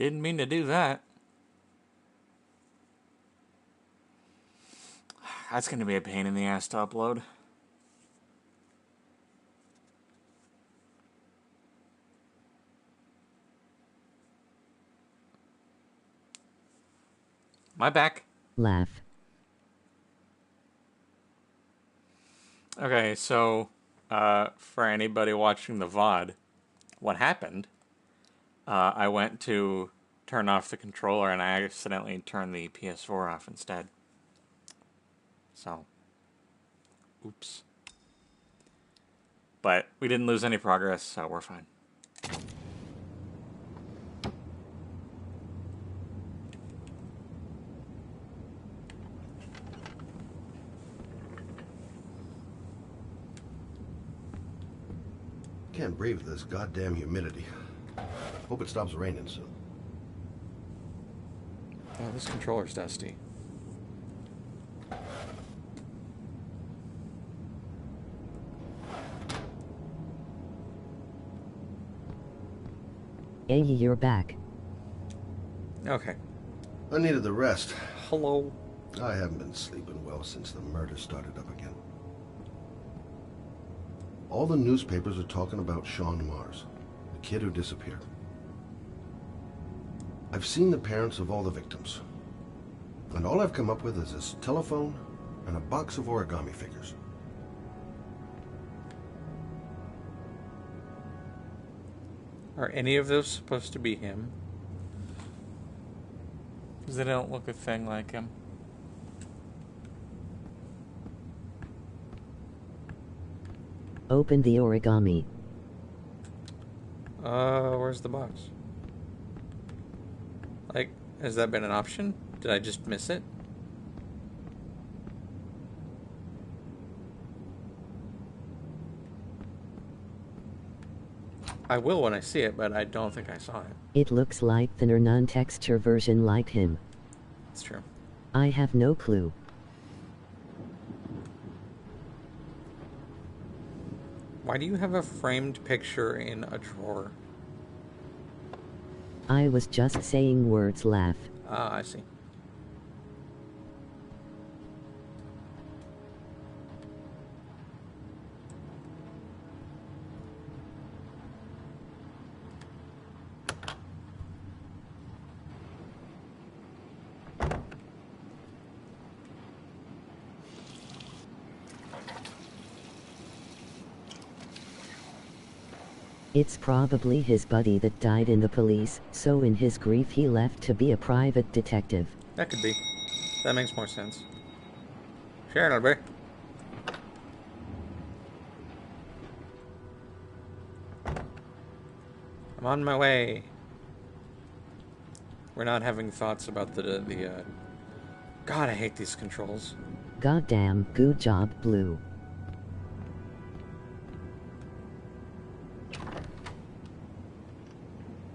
Didn't mean to do that. That's going to be a pain in the ass to upload. My back. Laugh. Okay, so for anybody watching the VOD, what happened? I went to turn off the controller and I accidentally turned the PS4 off instead. So, oops. But we didn't lose any progress, so we're fine. Can't breathe with this goddamn humidity. Hope it stops raining soon. Oh, this controller's dusty. Hey, you're back. Okay. I needed the rest. Hello. I haven't been sleeping well since the murder started up again. All the newspapers are talking about Sean Mars, the kid who disappeared. I've seen the parents of all the victims, and all I've come up with is this telephone and a box of origami figures. Are any of those supposed to be him? Because they don't look a thing like him. Open the origami. Where's the box? Like, has that been an option? Did I just miss it? I will when I see it, but I don't think I saw it. It looks like thinner non-texture version like him. It's true. I have no clue. Why do you have a framed picture in a drawer? I was just saying words. Laugh. Ah, I see. It's probably his buddy that died in the police, so in his grief he left to be a private detective. That could be. That makes more sense. Sharon, Albert. I'm on my way. We're not having thoughts about the God, I hate these controls. Goddamn, good job, Blue.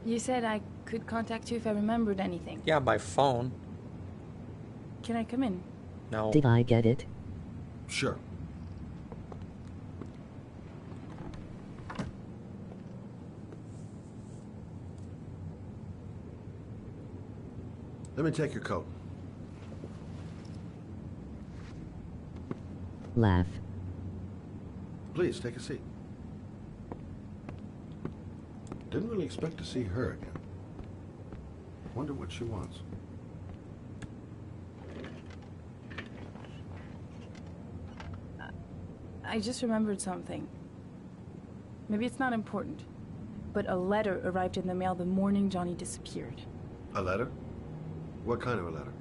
You said I could contact you if I remembered anything. Yeah, by phone. Can I come in? No. Did I get it? Sure. Let me take your coat. Laugh. Please, take a seat. Didn't really expect to see her again. Wonder what she wants. I just remembered something. Maybe it's not important, but a letter arrived in the mail the morning Johnny disappeared. A letter? What kind of a letter?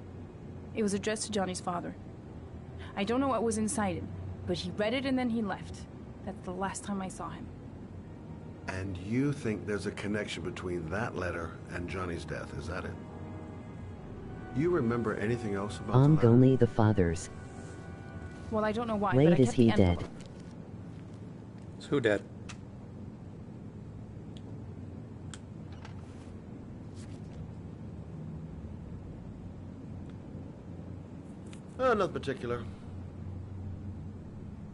It was addressed to Johnny's father. I don't know what was inside it, but he read it and then he left. That's the last time I saw him. And you think there's a connection between that letter and Johnny's death, is that it? You remember anything else about the letter? Only the father's. Well, I don't know why, but I Wait, kept is he the dead? envelope. Is who dead? Nothing particular.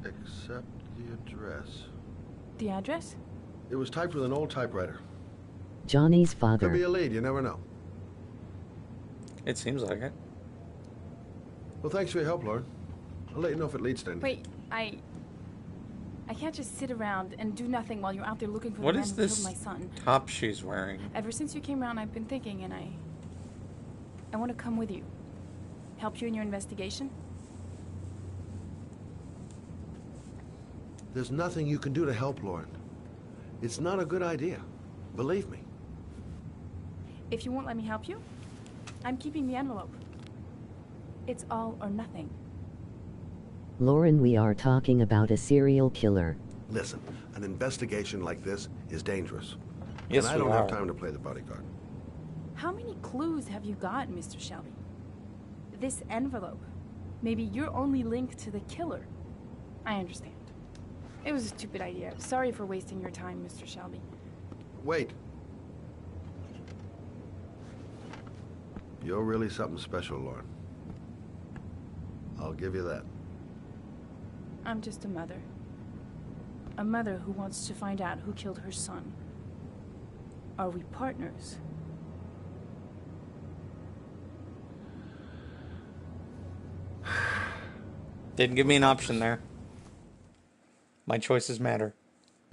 Except the address. The address? It was typed with an old typewriter. Johnny's Could be father. a lead, you never know. It seems like it. Well, thanks for your help, Lauren. I'll let you know if it leads to anything. Wait, I can't just sit around and do nothing while you're out there looking for What the man is who this killed my son. top she's wearing? Ever since you came around, I've been thinking, and I want to come with you. Help you in your investigation? There's nothing you can do to help, Lauren. It's not a good idea. Believe me. If you won't let me help you, I'm keeping the envelope. It's all or nothing. Lauren, we are talking about a serial killer. Listen, an investigation like this is dangerous. Yes, and I we don't are. have time to play the bodyguard. How many clues have you got, Mr. Shelby? This envelope. Maybe your only link to the killer. I understand. It was a stupid idea. Sorry for wasting your time, Mr. Shelby. Wait. You're really something special, Lauren. I'll give you that. I'm just a mother. A mother who wants to find out who killed her son. Are we partners? Didn't give me an option there. My choices matter.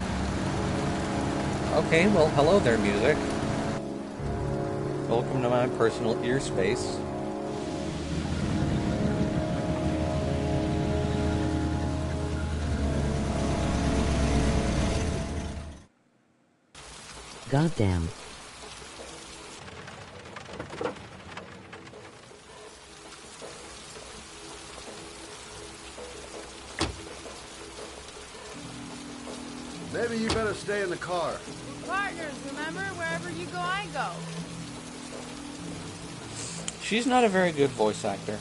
Okay, well, hello there, music. Welcome to my personal ear space. Goddamn. Maybe you better stay in the car. We're partners, remember? Wherever you go, I go. She's not a very good voice actor.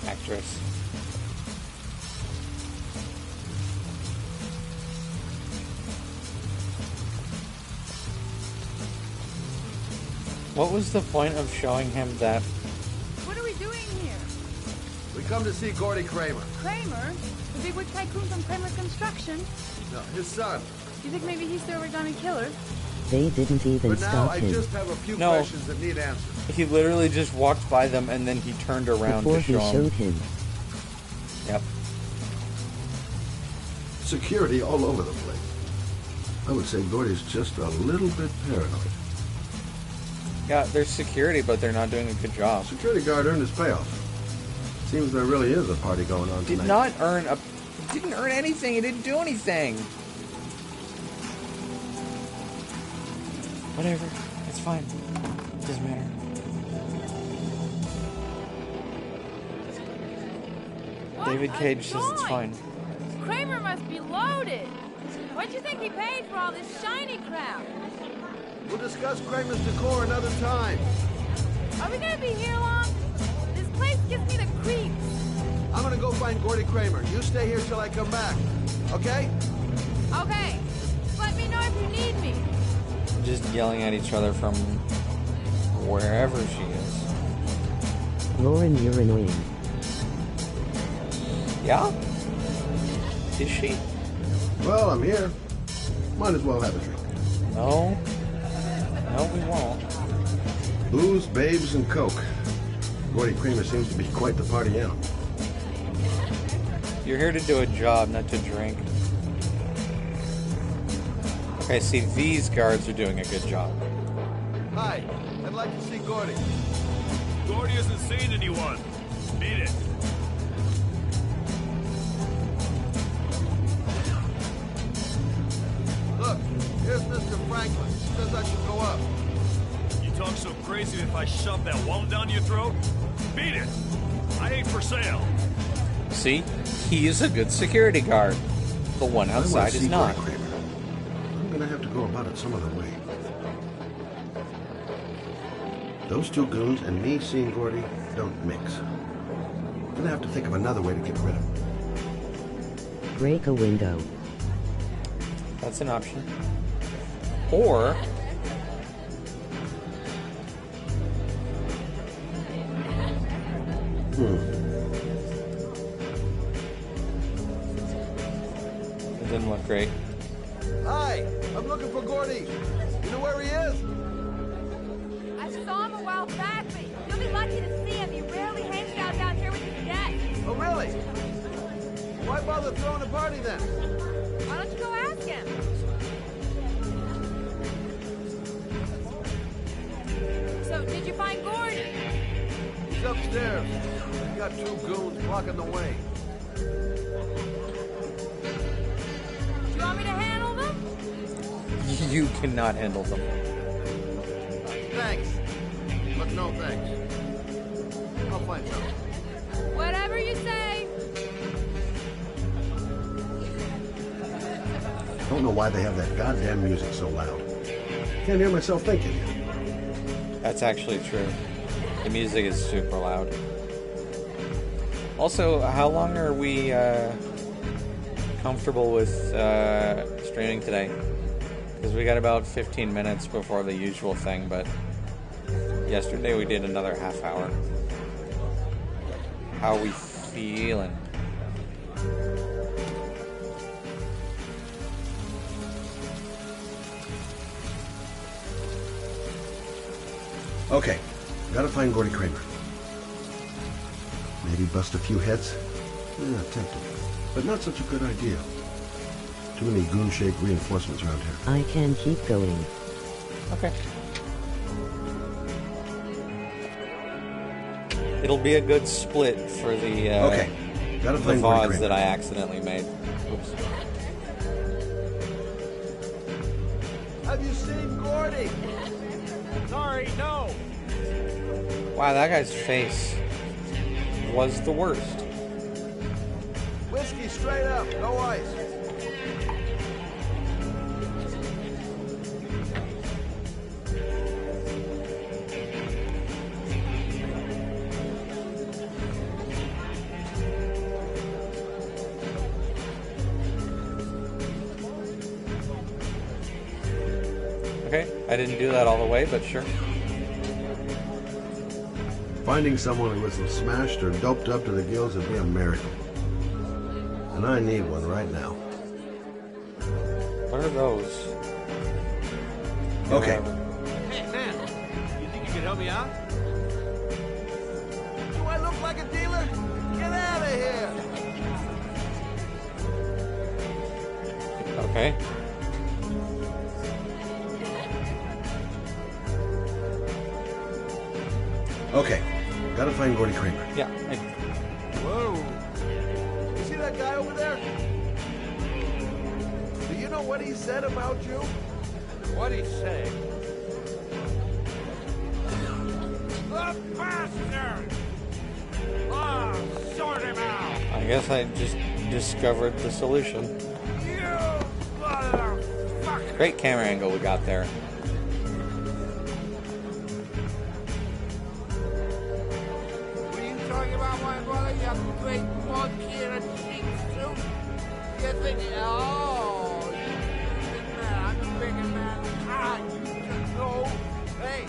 Actress. What was the point of showing him that? What are we doing here? We come to see Gordy Kramer. Kramer? The big witch tycoon from Kramer Construction? No, his son. You think maybe he's the origami killer? They didn't even But now stop I him just have a few No. questions that need answers. He literally just walked by them and then he turned around before to he show showed him. him. Yep. Security all over the place. I would say Gordy's just a little bit paranoid. Yeah, there's security, but they're not doing a good job. Security guard earned his payoff. Seems there really is a party going on tonight. Did not earn a... Didn't earn anything. He didn't do anything. Whatever. It's fine. It doesn't matter. David Cage says it's fine. Kramer must be loaded. What do you think he paid for all this shiny crap? We'll discuss Kramer's decor another time. Are we gonna be here long? This place gives me the creeps. I'm gonna go find Gordy Kramer. You stay here till I come back. Okay? Okay. Just let me know if you need me. Just yelling at each other from wherever she is. Lauren, you're annoying. Yeah? Is she? Well, I'm here. Might as well have a drink. No. No, we won't. Booze, babes, and coke. Gordy Kramer seems to be quite the party animal. You're here to do a job, not to drink. Okay, see, these guards are doing a good job. Hi, I'd like to see Gordy. Gordy hasn't seen anyone. Beat it. Look, here's Mr. Franklin. Says I should go up. You talk so crazy if I shove that wallet down your throat? Beat it. I ain't for sale. See? He is a good security guard. The one I wanna outside see is not. Gordy Kramer. I'm gonna have to go about it some other way. Those two goons and me seeing Gordy don't mix. I'm gonna have to think of another way to get rid of him. Break a window. That's an option. Or... It didn't look great. Hi, I'm looking for Gordy. You know where he is? I saw him Oh, Bagley! You'll be lucky to see him. He rarely hangs out down here with his guests. Oh, really? Why bother throwing a party then? Why don't you go ask him? So, did you find Gord? He's upstairs. He's got 2 goons blocking the way. Do you want me to handle them? You cannot handle them. Thanks. But no thanks. I'll find something. Whatever you say. I don't know why they have that goddamn music so loud. Can't hear myself thinking. That's actually true. The music is super loud. Also, how long are we comfortable with streaming today? Because we got about 15 minutes before the usual thing, but yesterday we did another half hour. How are we feeling? Okay, gotta find Gordy Kramer. Maybe bust a few heads? Yeah, tempting. But not such a good idea. Too many goon-shaped reinforcements around here. I can keep going. Okay. It'll be a good split for the Okay, gotta the find Gordy VODs Kramer. that I accidentally made. Oops. Have you seen Gordy? Sorry, no. Wow, that guy's face was the worst. Whiskey straight up, no ice. Okay, I didn't do that all the way, but sure. Finding someone who isn't smashed or doped up to the gills would be a miracle. And I need one right now. What are those? Okay. Hey, man, you think you could help me out? Do I look like a dealer? Get out of here! Okay. Okay, gotta find Gordy Kramer. Yeah. Whoa! You see that guy over there? Do you know what he said about you? What'd he say? The bastard! Ah, sort him out! I guess I just discovered the solution. You motherfucker! Great camera angle we got there. What are you talking about, my brother? You great monkey in a cheap suit? You think, oh, you big man, I'm a bigger man. Ah, you just know. Hey,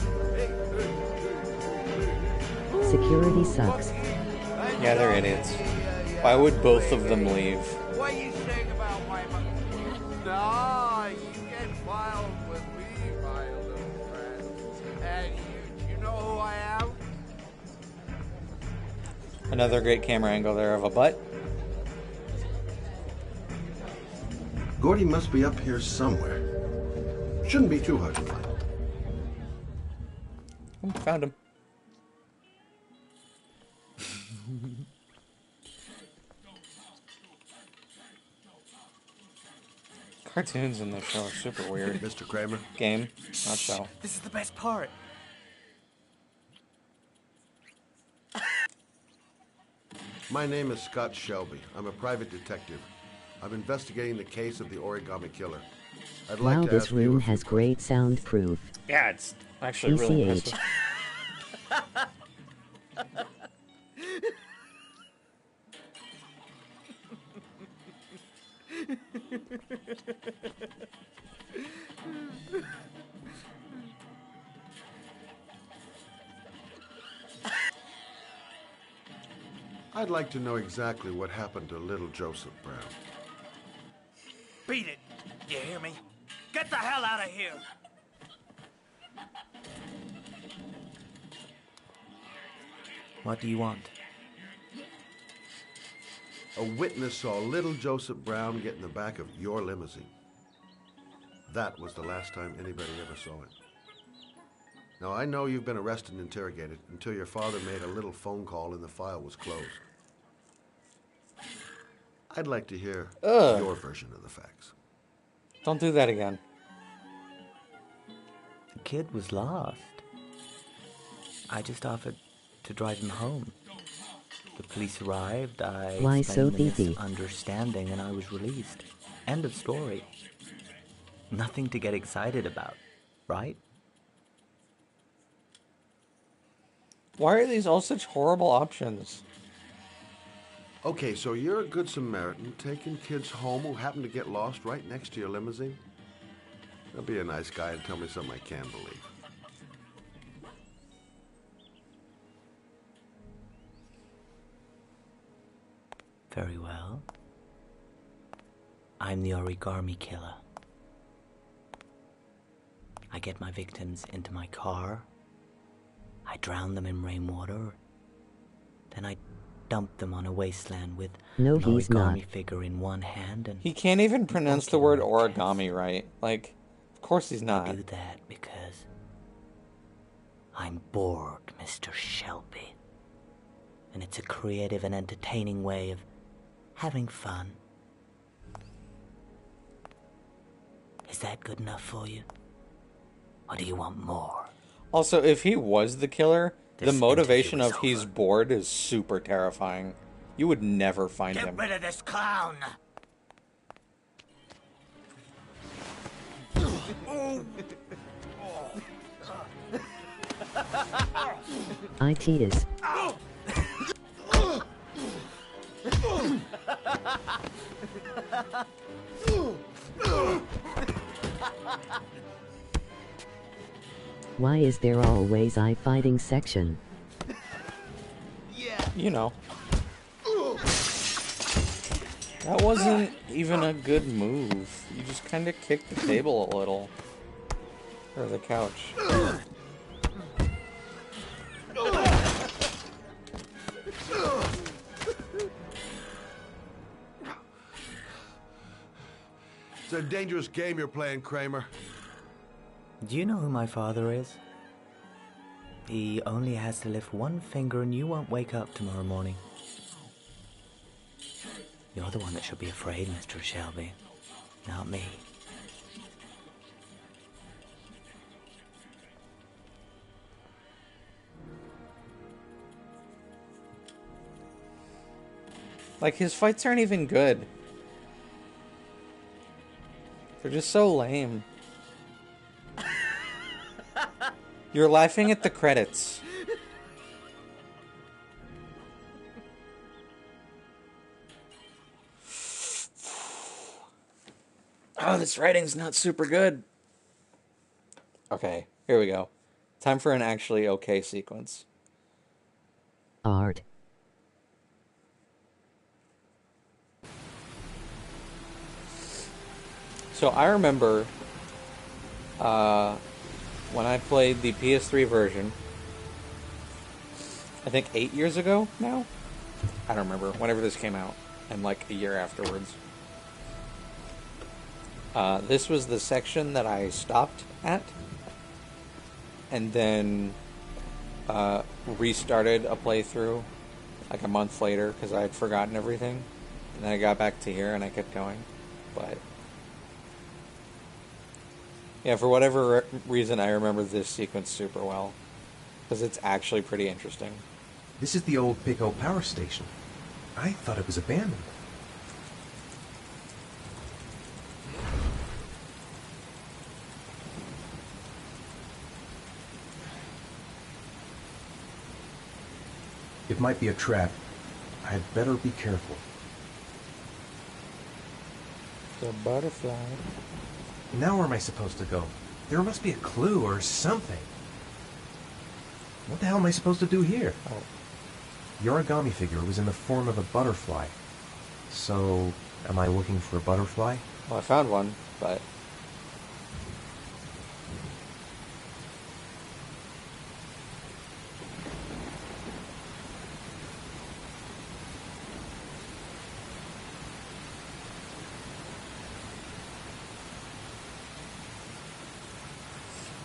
Security sucks. Yeah, they're idiots. Why would both of them leave? What are you saying about my mother? No, you get wild with me, my little friend. And you know who I am? Another great camera angle there of a butt. Gordy must be up here somewhere. Shouldn't be too hard to find. Oh, found him. Cartoons in this show are super weird. Mr. Kramer? Game, not show. This is the best part. My name is Scott Shelby. I'm a private detective. I'm investigating the case of the Origami Killer. I'd like Wow, to this ask you room a few has great soundproof. Yeah, it's actually really ECH. impressive. I'd like to know exactly what happened to little Joseph Brown. Beat it. You hear me? Get the hell out of here. What do you want? A witness saw little Joseph Brown get in the back of your limousine. That was the last time anybody ever saw it. Now, I know you've been arrested and interrogated until your father made a little phone call and the file was closed. I'd like to hear your version of the facts. Don't do that again. The kid was lost. I just offered to drive him home. The police arrived, I Why so explained the thiefy? misunderstanding, and I was released. End of story. Nothing to get excited about, right? Why are these all such horrible options? Okay, so you're a good Samaritan taking kids home who happen to get lost right next to your limousine? Now be a nice guy and tell me something I can believe. Very well. I'm the origami killer. I get my victims into my car. I drown them in rainwater. Then I dump them on a wasteland with No, an he's origami not. figure in one hand and He can't even pronounce the word origami right. Like, of course he's I not. do that because I'm bored, Mr. Shelby. And it's a creative and entertaining way of having fun. Is that good enough for you? Or do you want more? Also, if he was the killer, the This motivation interview of is he's over. bored is super terrifying. You would never find him. of this clown! IT is. Why is there always a fighting section? You know. That wasn't even a good move. You just kind of kicked the table a little. Or the couch. It's a dangerous game you're playing, Kramer. Do you know who my father is? He only has to lift one finger and you won't wake up tomorrow morning. You're the one that should be afraid, Mr. Shelby, not me. Like, his fights aren't even good. They're just so lame. You're laughing at the credits. Oh, this writing's not super good. Okay, here we go. Time for an actually okay sequence. Art. So I remember when I played the PS3 version, I think 8 years ago now? I don't remember. Whenever this came out, and like a year afterwards. This was the section that I stopped at, and then restarted a playthrough like a month later because I had forgotten everything. And then I got back to here and I kept going. But yeah, for whatever reason, I remember this sequence super well because it's actually pretty interesting. This is the old Pico power station. I thought it was abandoned. It might be a trap. I'd better be careful. The butterfly. Now where am I supposed to go? There must be a clue or something. What the hell am I supposed to do here? Oh. The origami figure was in the form of a butterfly. So, am I looking for a butterfly? Well, I found one, but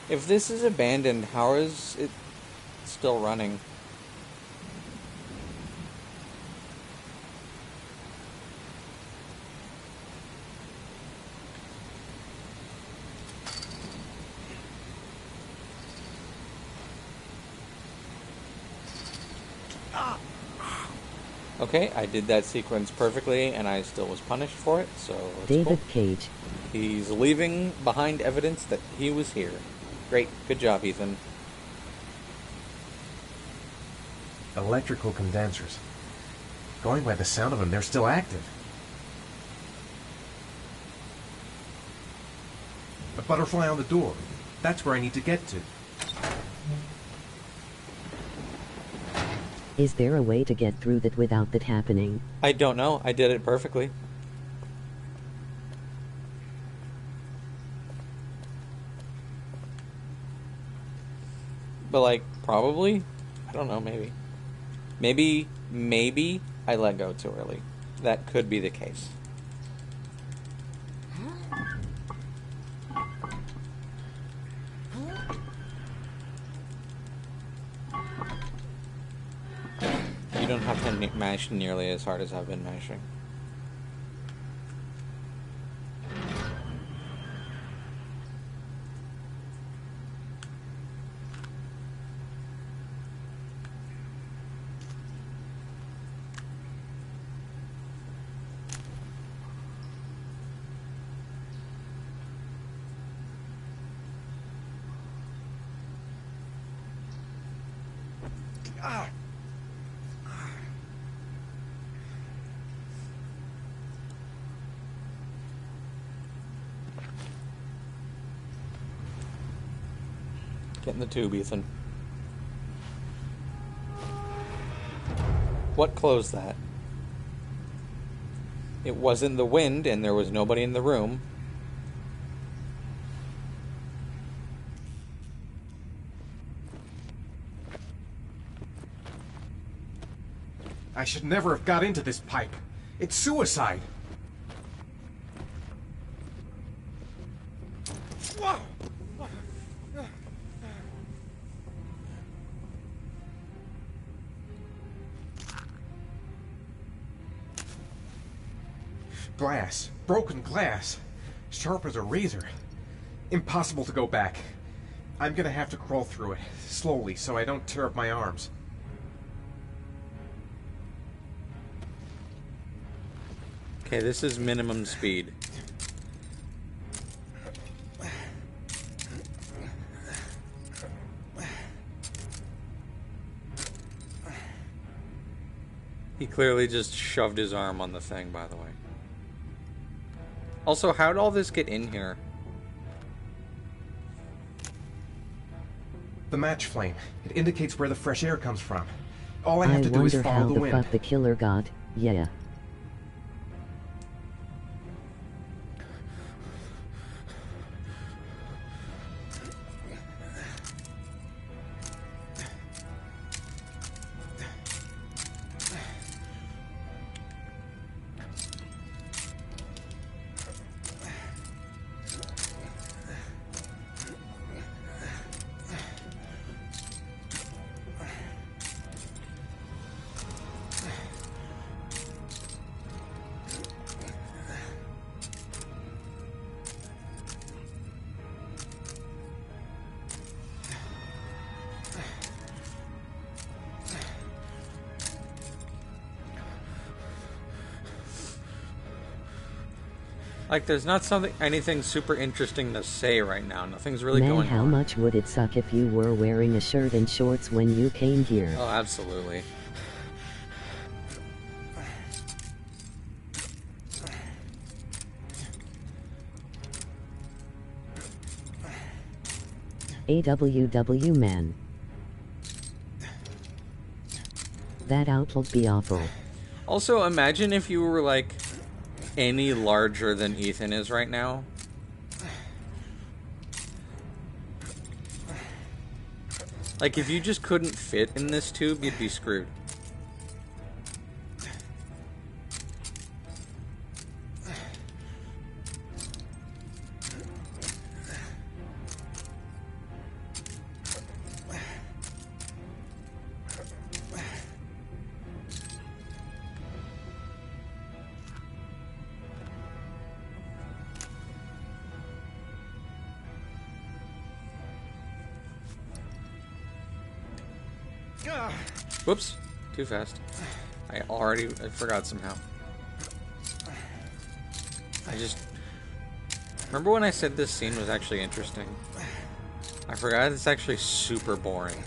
If this is abandoned, how is it still running? Okay, I did that sequence perfectly, and I still was punished for it, so it's David cool. Cage. He's leaving behind evidence that he was here. Great. Good job, Ethan. Electrical condensers. Going by the sound of them, they're still active. A butterfly on the door. That's where I need to get to. Is there a way to get through that without that happening? I don't know. I did it perfectly. But, like, probably? I don't know, maybe. Maybe I let go too early. That could be the case. You don't have to mash nearly as hard as I've been mashing. Get in the tube, Ethan. What closed that? It wasn't the wind, and there was nobody in the room. I should never have got into this pipe. It's suicide. Glass. Broken glass. Sharp as a razor. Impossible to go back. I'm gonna have to crawl through it, slowly, so I don't tear up my arms. Okay, this is minimum speed. He clearly just shoved his arm on the thing, by the way. Also, how'd all this get in here? The match flame. It indicates where the fresh air comes from. All I have to do is wonder follow how the the wind. fuck the killer got, yeah. Like, there's not anything super interesting to say right now. Nothing's really Man, going how on. much would it suck if you were wearing a shirt and shorts when you came here? Oh, absolutely. AWW man. That out'll be awful. Also, imagine if you were, like, any larger than Ethan is right now. Like, if you just couldn't fit in this tube, you'd be screwed. Whoops. Too fast. I forgot somehow. Remember when I said this scene was actually interesting? I forgot it's actually super boring.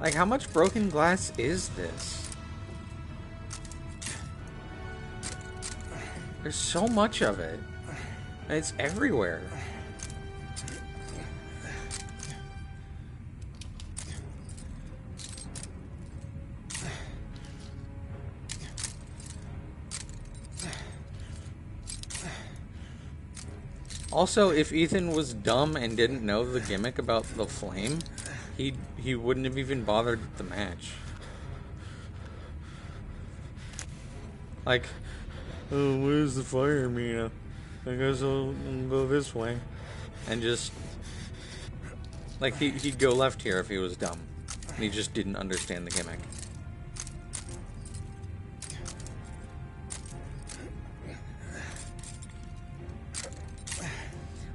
Like, how much broken glass is this? There's so much of it. And it's everywhere. Also, if Ethan was dumb and didn't know the gimmick about the flame, he wouldn't have even bothered with the match. Like, oh, where's the fire, Mina? I guess I'll go this way. And just... like, he'd go left here if he was dumb. And he just didn't understand the gimmick.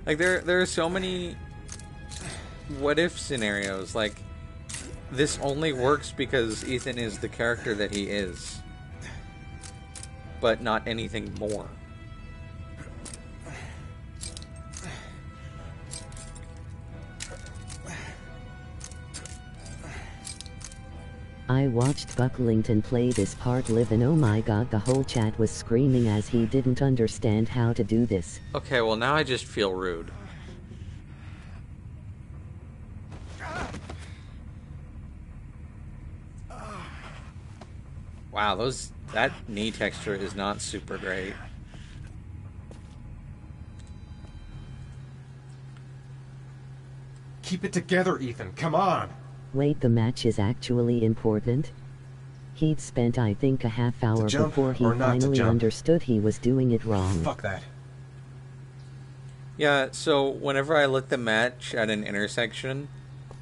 Like, there are so many what-if scenarios. Like, this only works because Ethan is the character that he is. But not anything more. I watched Bucklington play this part live and oh my god, the whole chat was screaming as he didn't understand how to do this. Okay, well now I just feel rude. Wow, that knee texture is not super great. Keep it together, Ethan. Come on. Wait, the match is actually important? He'd spent, I think, a half hour before he finally understood he was doing it wrong. Fuck that. Yeah, so whenever I lit the match at an intersection,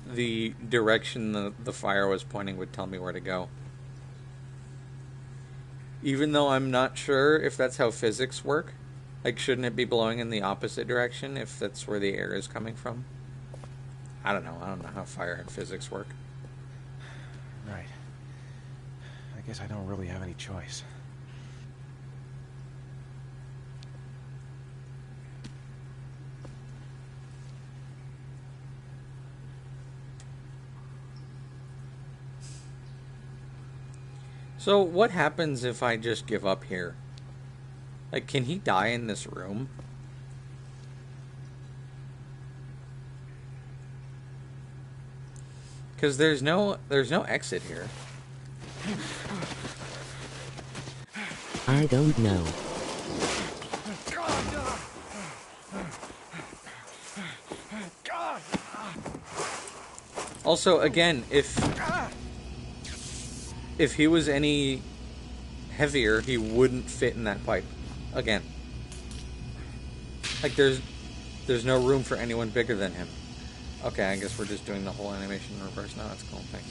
the direction the fire was pointing would tell me where to go. Even though I'm not sure if that's how physics work. Like, shouldn't it be blowing in the opposite direction if that's where the air is coming from? I don't know. I don't know how fire and physics work. Right. I guess I don't really have any choice. So, what happens if I just give up here? Like, can he die in this room? Because there's no exit here. I don't know. Also, again, if he was any heavier, he wouldn't fit in that pipe. Again. Like, there's no room for anyone bigger than him. Okay, I guess we're just doing the whole animation in reverse now. That's cool, thanks.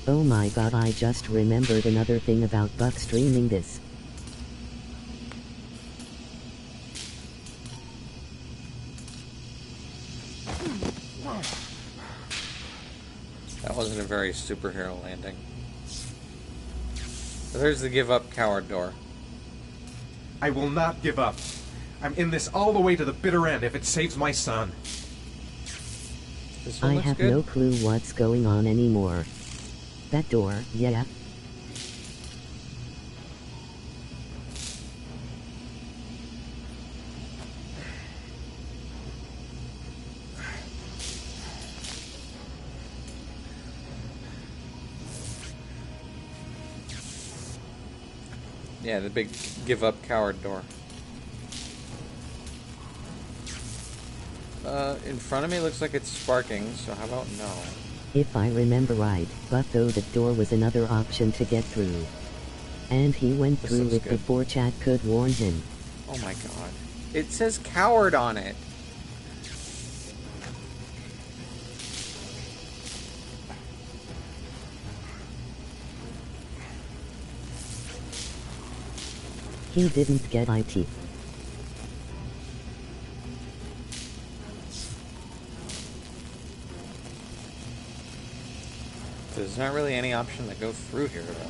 Oh my god, I just remembered another thing about Buck streaming this. That wasn't a very superhero landing. There's the give up coward door. I will not give up. I'm in this all the way to the bitter end if it saves my son. This one I looks have good. no clue what's going on anymore. That door, yeah. Yeah, the big give up coward door. In front of me looks like it's sparking, so how about no? If I remember right, but though the door was another option to get through. And he went This through looks it good. before chat could warn him. Oh my god. It says coward on it. He didn't get IT. There's not really any option to go through here, though.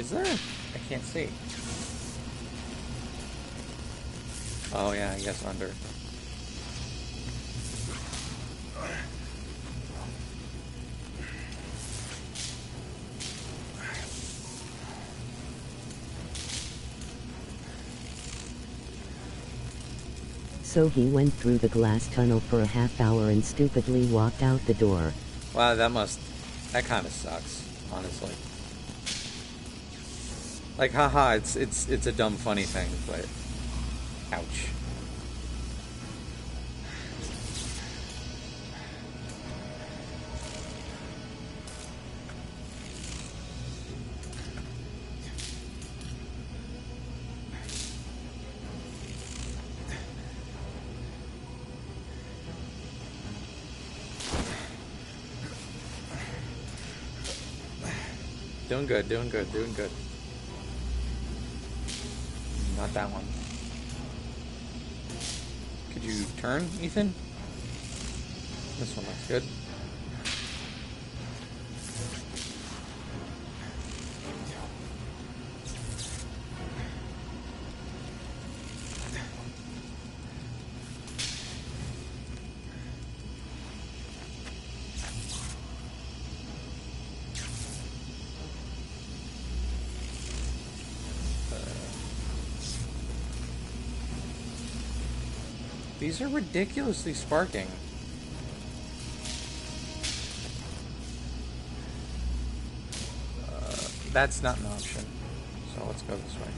Is there? I can't see. Oh yeah, I guess under. So he went through the glass tunnel for a half hour and stupidly walked out the door. Wow, that kind of sucks, honestly. Like, haha, it's a dumb funny thing, but ouch. Doing good, doing good, doing good. Not that one. Could you turn, Ethan? This one looks good. These are ridiculously sparking. That's not an option. So let's go this way.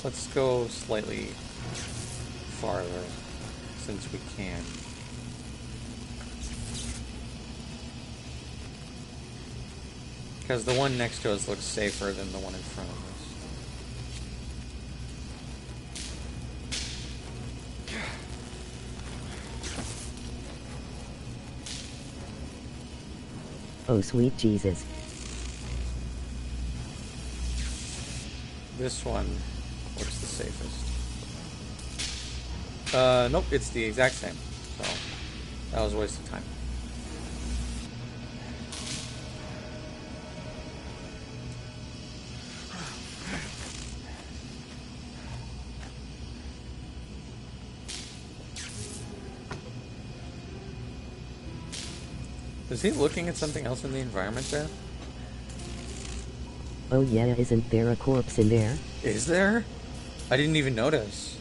Let's go slightly farther, since we can. Because the one next to us looks safer than the one in front of us. Oh sweet Jesus. This one looks the safest. Nope, it's the exact same. So, that was a waste of time. Is he looking at something else in the environment there? Oh yeah, isn't there a corpse in there? Is there? I didn't even notice.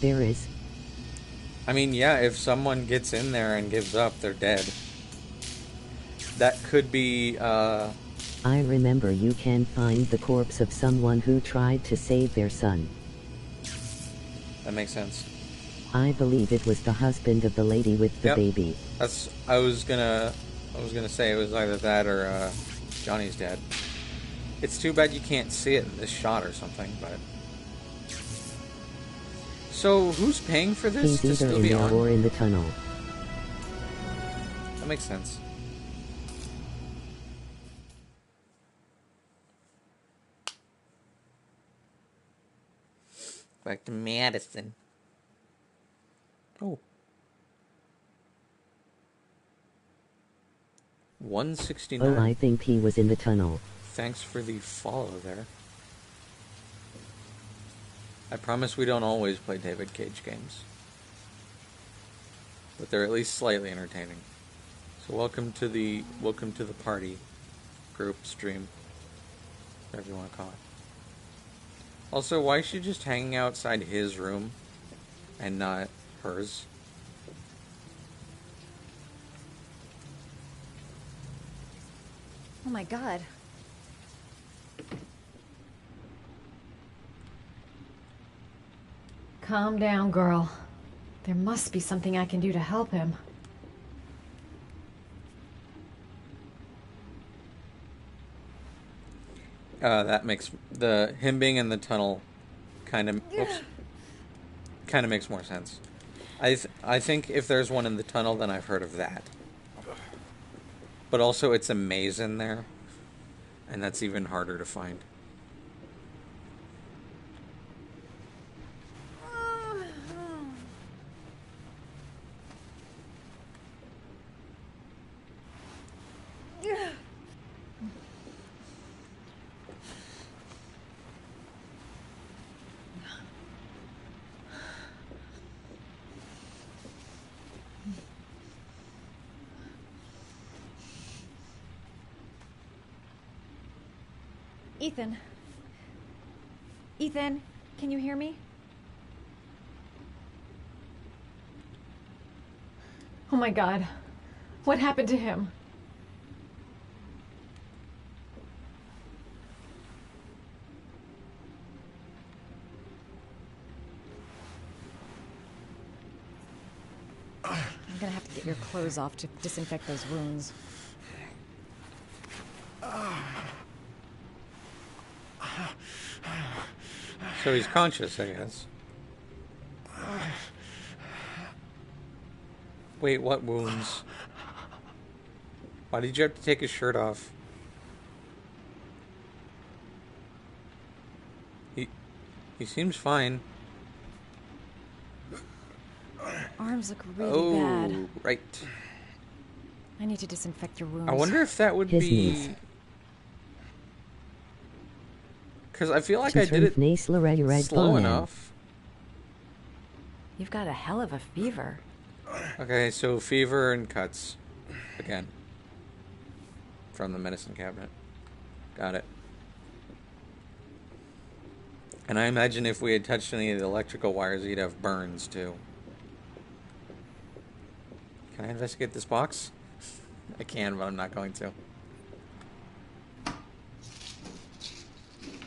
There is. I mean, yeah, if someone gets in there and gives up, they're dead. That could be, I remember you can find the corpse of someone who tried to save their son. That makes sense. I believe it was the husband of the lady with the Yep. baby. I was gonna say it was either that or Johnny's dad. It's too bad you can't see it in this shot or something, but So who's paying for this He's to either still in be there on? or in the tunnel. That makes sense. Back to Madison. Oh. 169. Oh, I think he was in the tunnel. Thanks for the follow there. I promise we don't always play David Cage games. But they're at least slightly entertaining. So welcome to the party group stream. Whatever you want to call it. Also, why is she just hanging outside his room and not hers? Oh my god. Calm down, girl. There must be something I can do to help him. That makes him being in the tunnel kind of makes more sense. I think if there's one in the tunnel, then I've heard of that. But also, it's a maze in there, and that's even harder to find. Ethan. Ethan, can you hear me? Oh my god. What happened to him? I'm gonna have to get your clothes off to disinfect those wounds. So he's conscious, I guess. Wait, what wounds? Why did you have to take his shirt off? He seems fine. Arms look really bad. Oh, right. I need to disinfect your wounds. I wonder if that would His be... knees. Because I feel like I did it slow enough. You've got a hell of a fever. Okay, so fever and cuts. Again. From the medicine cabinet. Got it. And I imagine if we had touched any of the electrical wires, he'd have burns, too. Can I investigate this box? I can, but I'm not going to.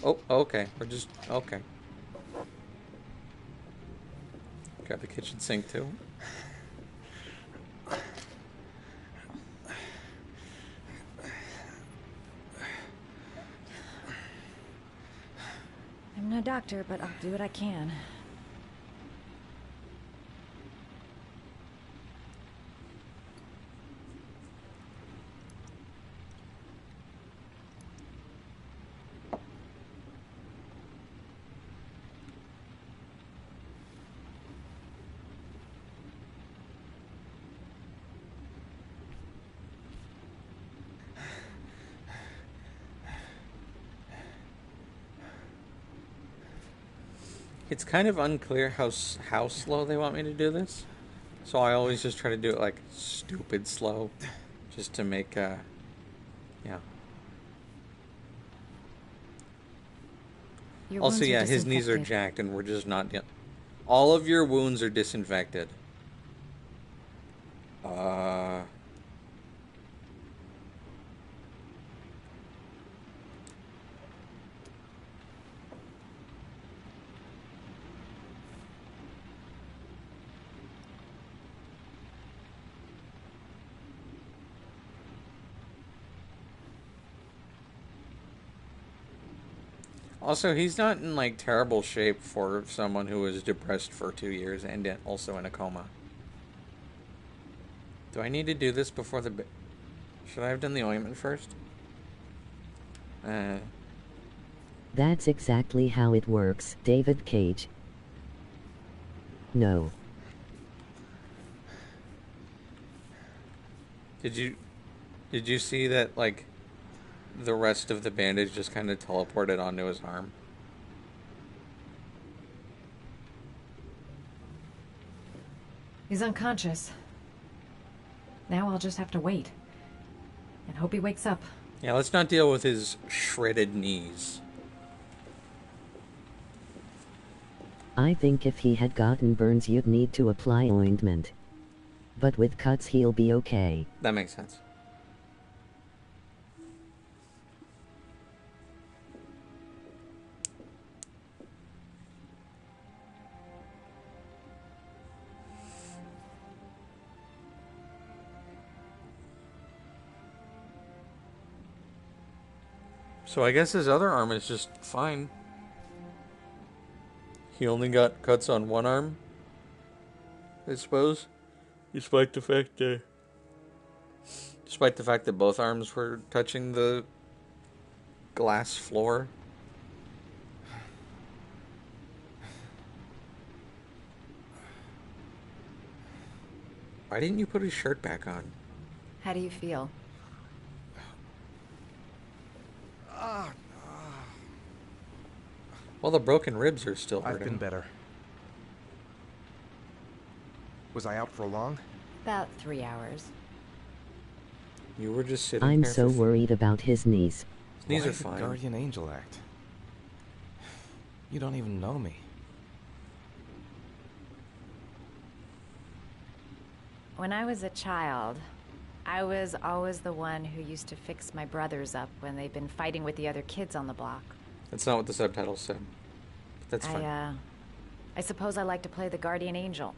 Oh, okay. We're just... Okay. Got the kitchen sink, too. I'm no doctor, but I'll do what I can. It's kind of unclear how slow they want me to do this. So I always just try to do it like stupid slow. Just to make, yeah. Also, yeah, his knees are jacked and we're just not... All of your wounds are disinfected. Also, he's not in, like, terrible shape for someone who was depressed for 2 years and also in a coma. Do I need to do this before the... Should I have done the ointment first? That's exactly how it works, David Cage. No. Did you see that, like, the rest of the bandage just kind of teleported onto his arm? He's unconscious. Now I'll just have to wait. And hope he wakes up. Yeah, let's not deal with his shredded knees. I think if he had gotten burns you'd need to apply ointment. But with cuts he'll be okay. That makes sense. So I guess his other arm is just fine. He only got cuts on one arm, I suppose. Despite the fact that both arms were touching the glass floor. Why didn't you put his shirt back on? How do you feel? Well, the broken ribs are still I've hurting. been better. Was I out for long? About 3 hours. You were just sitting I'm there so for... worried about his knees. His knees Why are is it fine. Guardian Angel Act? You don't even know me. When I was a child, I was always the one who used to fix my brothers up when they'd been fighting with the other kids on the block. That's not what the subtitles said. But that's fine. I suppose I like to play the Guardian Angel.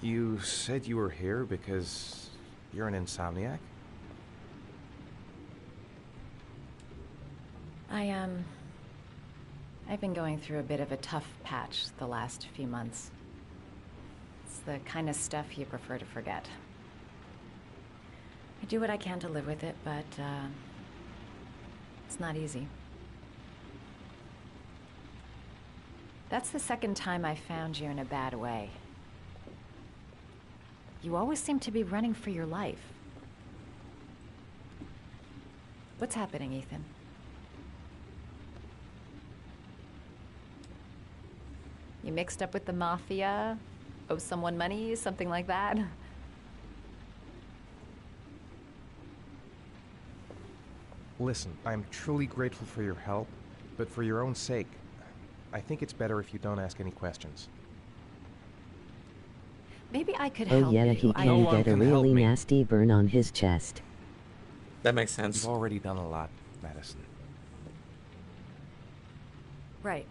You said you were here because you're an insomniac? I've been going through a bit of a tough patch the last few months. It's the kind of stuff you prefer to forget. I do what I can to live with it, but it's not easy. That's the second time I found you in a bad way. You always seem to be running for your life. What's happening, Ethan? You mixed up with the mafia? Owe someone money? Something like that? Listen, I'm truly grateful for your help, but for your own sake, I think it's better if you don't ask any questions. Maybe I could help Oh yeah, you. he No can one get a can help really me. nasty burn on his chest. That makes sense. You've already done a lot, Madison. Right.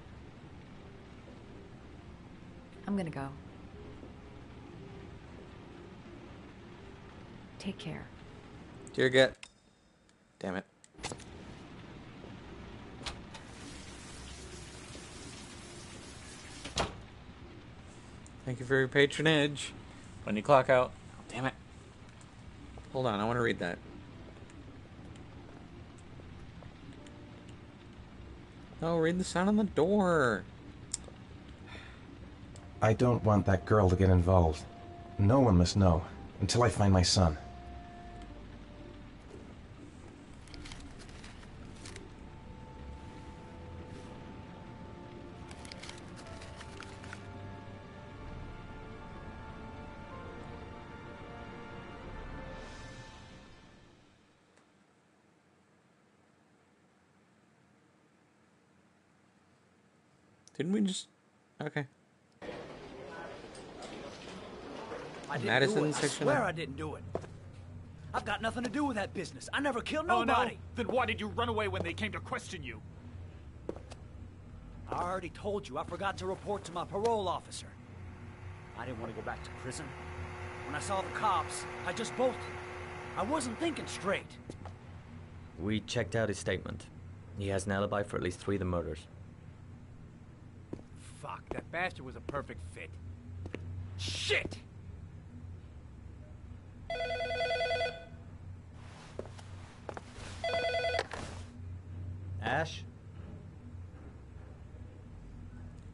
I'm gonna go. Take care. Dear Get. Damn it. Thank you for your patronage. When you clock out. Oh, damn it. Hold on, I want to read that. No, read the sign on the door. I don't want that girl to get involved. No one must know, until I find my son. Didn't we just... Okay. I didn't Madison do it. I section swear of- I didn't do it. I've got nothing to do with that business. I never killed Oh, nobody. no? Then why did you run away when they came to question you? I already told you I forgot to report to my parole officer. I didn't want to go back to prison. When I saw the cops, I just bolted. I wasn't thinking straight. We checked out his statement. He has an alibi for at least 3 of the murders. Fuck, that bastard was a perfect fit. Shit! Ash?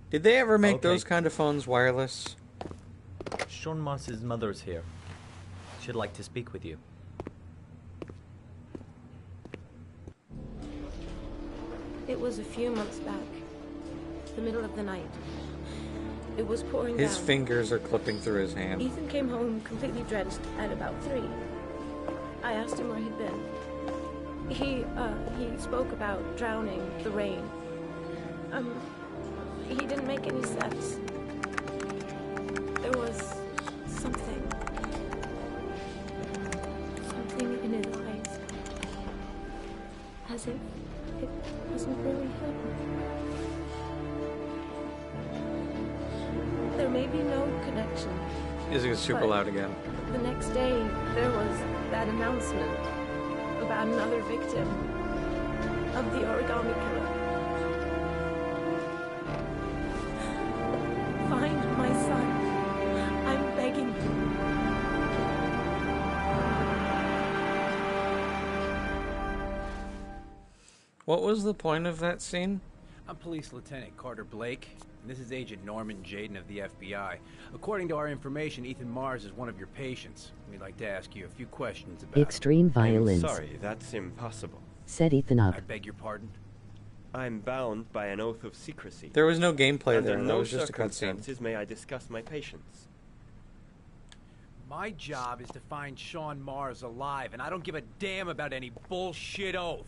Did they ever make Okay. those kind of phones wireless? Sean Mars's mother is here. She'd like to speak with you. It was a few months back. The middle of the night. It was pouring His down. fingers are clipping through his hand. Ethan came home completely drenched at about 3. I asked him where he'd been. He spoke about drowning, the rain. He didn't make any sense. There was something in his eyes. As if it wasn't really him. There may be no connection. Is it super but loud again? The next day, there was that announcement about another victim of the origami killer. Find my son. I'm begging you. What was the point of that scene? I'm Police Lieutenant Carter Blake, and this is Agent Norman Jaden of the FBI. According to our information, Ethan Mars is one of your patients. We'd like to ask you a few questions about Extreme violence. Sorry, that's impossible. Set Ethan up. I beg your pardon? I'm bound by an oath of secrecy. There was no gameplay Under there. That no was just a cutscene. circumstances may I discuss my patients. My job is to find Sean Mars alive, and I don't give a damn about any bullshit oath.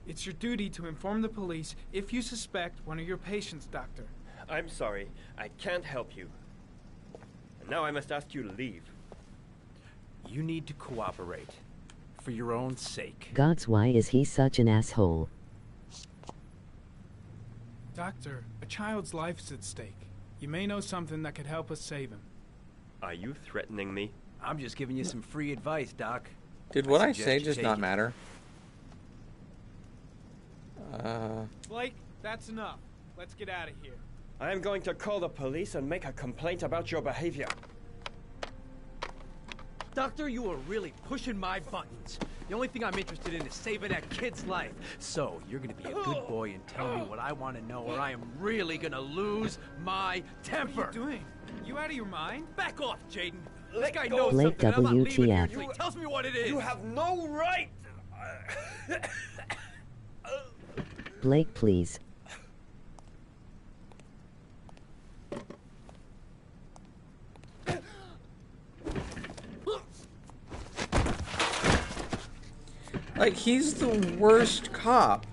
It's your duty to inform the police if you suspect one of your patients, Doctor. I'm sorry, I can't help you. And now I must ask you to leave. You need to cooperate. For your own sake. Gods, why is he such an asshole? Doctor, a child's life's at stake. You may know something that could help us save him. Are you threatening me? I'm just giving you some free advice, Doc. Did what I suggest say you just take not it. matter? Blake, that's enough. Let's get out of here. I am going to call the police and make a complaint about your behavior. Doctor, you are really pushing my buttons. The only thing I'm interested in is saving that kid's life. So, you're gonna be a good boy and tell me what I want to know, or I am really gonna lose my temper. What are you doing? You out of your mind? Back off, Jaden. This Let guy go. knows Blake something, and I'm not leaving here WTF. until he tells me what it is. You have no right! Blake, please. Like, he's the worst cop.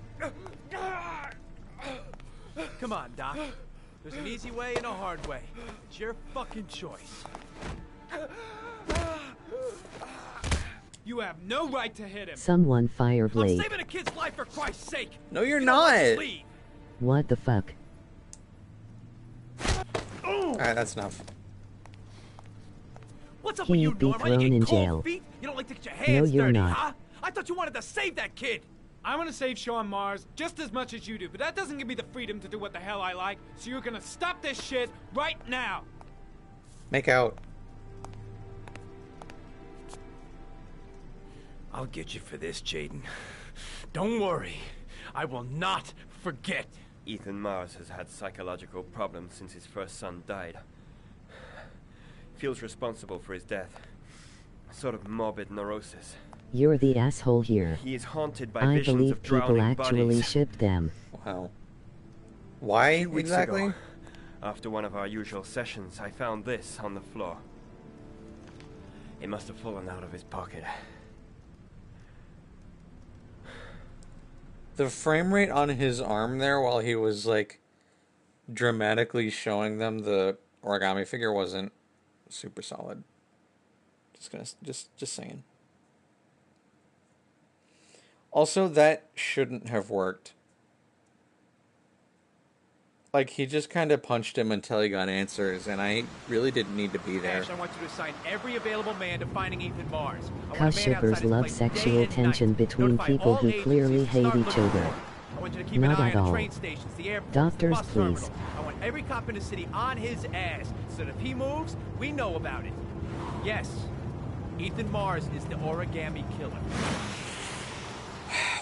Come on, Doc. There's an easy way and a hard way. It's your fucking choice. You have no right to hit him. Someone fire I'm Blake. saving a kid's life for Christ's sake. No, you're You don't like to not. leave. What the fuck? Alright, that's enough. What's up with you, He'd be Norm? Why you thrown get in cold jail. feet? You don't like to get your No, hands you're dirty, not. huh? I thought you wanted to save that kid. I want to save Sean Mars just as much as you do, but that doesn't give me the freedom to do what the hell I like, so you're gonna stop this shit right now. Make out. I'll get you for this, Jaden. Don't worry. I will not forget. Ethan Mars has had psychological problems since his first son died. Feels responsible for his death. A sort of morbid neurosis. You're the asshole here. He is haunted by I visions believe of people drowning actually bodies. shipped them. Wow. Why A few weeks exactly? ago, after one of our usual sessions, I found this on the floor. It must have fallen out of his pocket. The frame rate on his arm there while he was like dramatically showing them the origami figure wasn't super solid. Just saying. Also, that shouldn't have worked. Like, he just kind of punched him until he got answers, and I really didn't need to be there. Ash, I want you to assign every available man to finding Ethan Mars. Cause shippers love sexual tension between people who clearly hate each other. I want you to keep Not an eye at on the all. train stations, the airports, Doctors, the bus please. terminal. I want every cop in the city on his ass, so that if he moves, we know about it. Yes, Ethan Mars is the origami killer.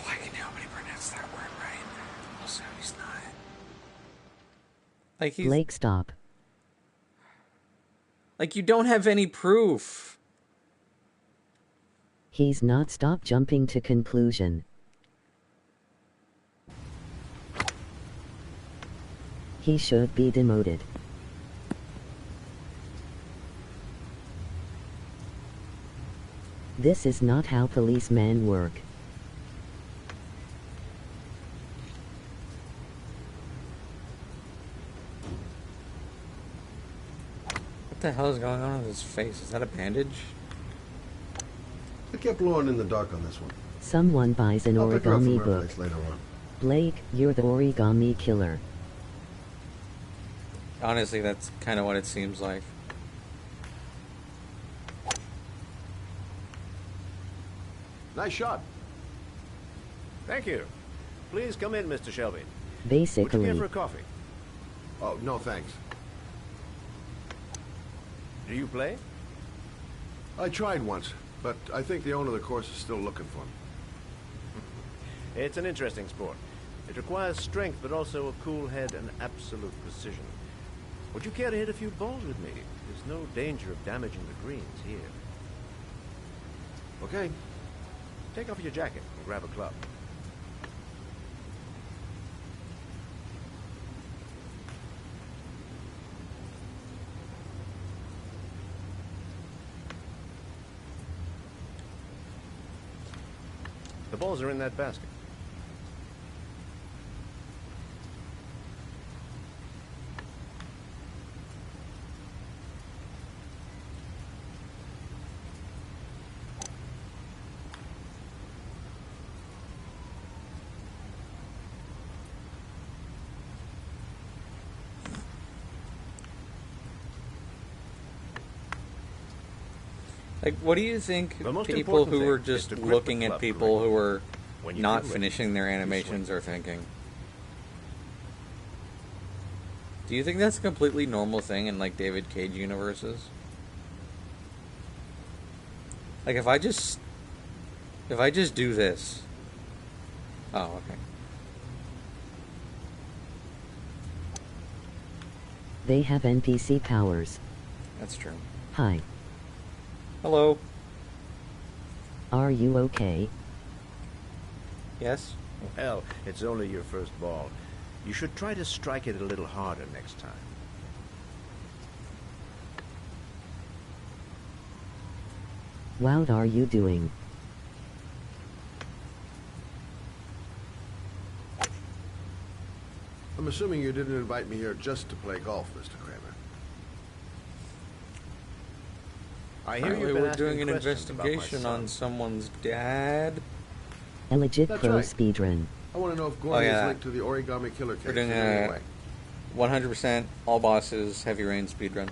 Why can nobody pronounce that word right? Also, he's not. Like, he's... Blake, stop. Like, you don't have any proof. He's not. Stop jumping to conclusion. He should be demoted. This is not how policemen work. What the hell is going on with his face? Is that a bandage? I kept blowing in the dark on this one. Someone buys an I'll pick her up origami from her book. place later on. Blake, you're the origami killer. Honestly, that's kind of what it seems like. Nice shot. Thank you. Please come in, Mr. Shelby. Would you Basically. care for a coffee? Oh, no thanks. Do you play? I tried once, but I think the owner of the course is still looking for me. It's an interesting sport. It requires strength, but also a cool head and absolute precision. Would you care to hit a few balls with me? There's no danger of damaging the greens here. Okay. Take off your jacket and grab a club. The balls are in that basket. Like, what do you think The most people important who thing were is just to grip looking the at club people who were When you not do it, finishing their you animations swing. are thinking? Do you think that's a completely normal thing in, like, David Cage universes? Like, if I just do this... Oh, okay. They have NPC powers. That's true. Hi. Hello. Are you okay? Yes? Well, it's only your first ball. You should try to strike it a little harder next time. What are you doing? I'm assuming you didn't invite me here just to play golf, Mr. Kramer. I hear Apparently you've been we're asking doing an questions about my investigation son. on someone's dad. A legit That's pro right. speedrun. I want to know if Gordy yeah. is linked to the origami killer case We're doing in any a way. 100% all bosses heavy rain speedrun.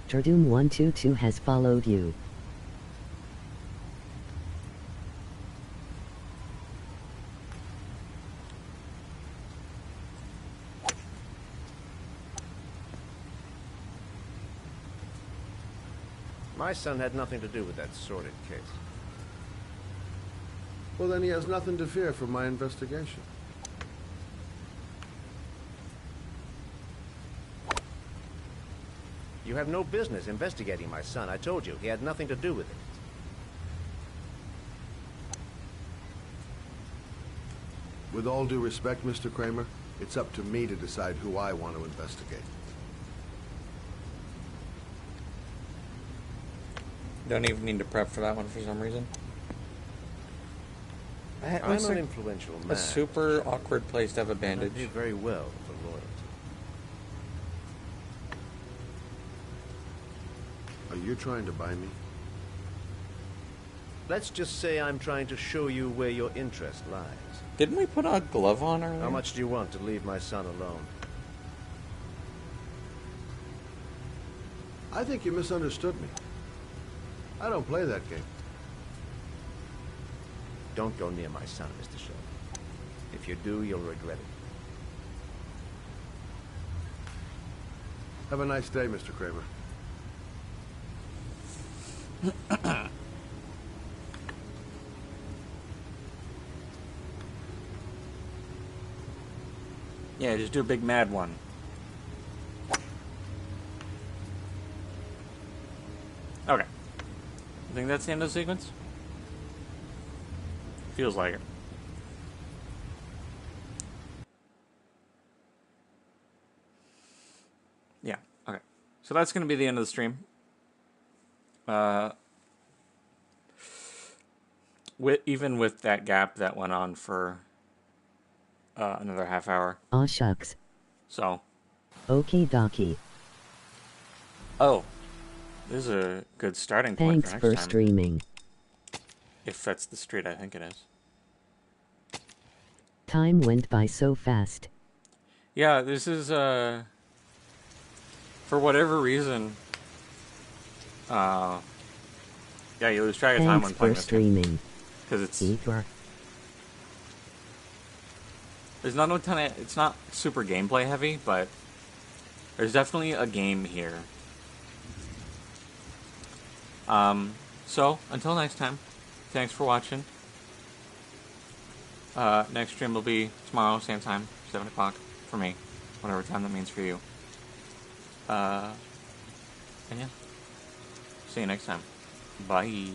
Turdoom122 has followed you. My son had nothing to do with that sordid case. Well, then he has nothing to fear from my investigation. You have no business investigating my son. I told you, he had nothing to do with it. With all due respect, Mr. Kramer, it's up to me to decide who I want to investigate. Don't even need to prep for that one for some reason. That I'm looks an like influential man. a super awkward place to have a And I bandage. do very well for loyalty. Are you trying to buy me? Let's just say I'm trying to show you where your interest lies. Didn't we put a glove on earlier? How much do you want to leave my son alone? I think you misunderstood me. I don't play that game. Don't go near my son, Mr. Shelby. If you do, you'll regret it. Have a nice day, Mr. Kramer. Yeah, just do a big mad one. Okay. I think that's the end of the sequence. Feels like it. Yeah, okay. So that's going to be the end of the stream. Even with that gap that went on for another half hour. Aw shucks. So. Okie dokie. Oh. This is a good starting point Thanks for next for time. streaming. If that's the street I think it is. Time went by so fast. Yeah, this is, for whatever reason, yeah, you lose track of time Thanks when playing for this streaming. Because it's... Igor. There's not a ton of... It's not super gameplay heavy, but there's definitely a game here. So, until next time, thanks for watching. Next stream will be tomorrow, same time, 7 o'clock for me, whatever time that means for you. And yeah, see you next time. Bye.